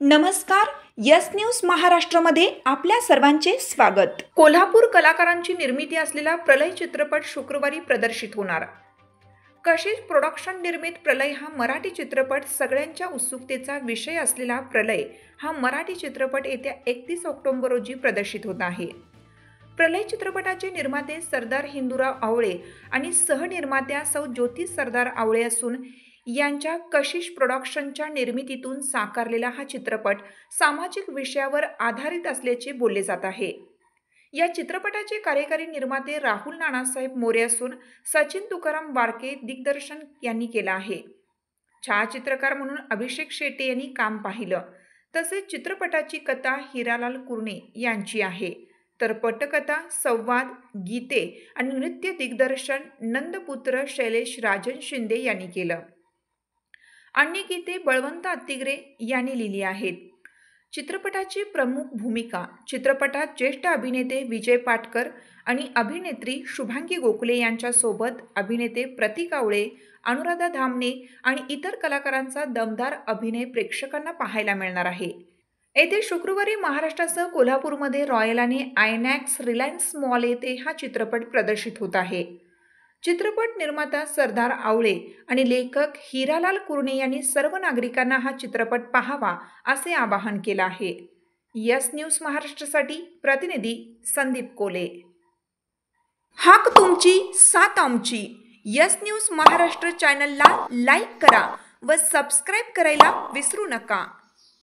नमस्कार. Yes news महाराष्ट्रामध्ये आपल्या सर्वांचे स्वागत. कोल्हापूर कलाकारांची निर्मिती असलेला प्रलय चित्रपट शुक्रवारी प्रदर्शित होणार. कशिश प्रोडक्शन निर्मित प्रलय हा मराठी चित्रपट सगळ्यांच्या उत्सुकतेचा विषय असलेला प्रलय हा मराठी चित्रपट येत्या 31 ऑक्टोबर रोजी प्रदर्शित होत आहे. प्रलय चित्रपटाचे निर्माते सरदार हिंदूराव आवळे आणि सहनिर्मात्या सौ ज्योती सरदार आवळे असून यांच्या कशिश प्रोडक्शनच्या निर्मितीतून साकारलेला हा चित्रपट सामाजिक विषयावर आधारित असल्याचे बोलले जात आहे. या चित्रपटाचे कार्यकारी निर्माते राहुल नानासाहेब मोरे असून सचिन तुकाराम बारके दिग्दर्शन यांनी केलं आहे. छायाचित्रकार म्हणून अभिषेक शेटे यांनी काम पाहिलं. तसेच चित्रपटाची कथा हिरालाल कुरणे यांची आहे, तर पटकथा, संवाद, गीते आणि नृत्य दिग्दर्शन नंदपुत्र शैलेश राजन शिंदे यांनी केलं. अन्य गीते बळवंत अत्तिगरे यांनी लिहिली आहेत. चित्रपटाची प्रमुख भूमिका चित्रपटात ज्येष्ठ अभिनेते विजय पाटकर आणि अभिनेत्री शुभांगी गोखले यांच्यासोबत अभिनेते प्रतीक आवळे, अनुराधा धामणे आणि इतर कलाकारांचा दमदार अभिनय प्रेक्षकांना पाहायला मिळणार आहे. येथे शुक्रवारी महाराष्ट्रासह कोल्हापूरमध्ये रॉयल आणि आयनॅक्स रिलायन्स मॉल येथे हा चित्रपट प्रदर्शित होत आहे. चित्रपट निर्माता सरदार आवळे आणि लेखक हिरालाल कुरणे यांनी सर्व नागरिकांना हा चित्रपट पाहावा असे आवाहन केलं आहे. यस न्यूज महाराष्ट्रासाठी प्रतिनिधी संदीप कोले. हाक तुमची साथ आमची. यस न्यूज महाराष्ट्र चॅनलला लाईक करा व सबस्क्राईब करायला विसरू नका.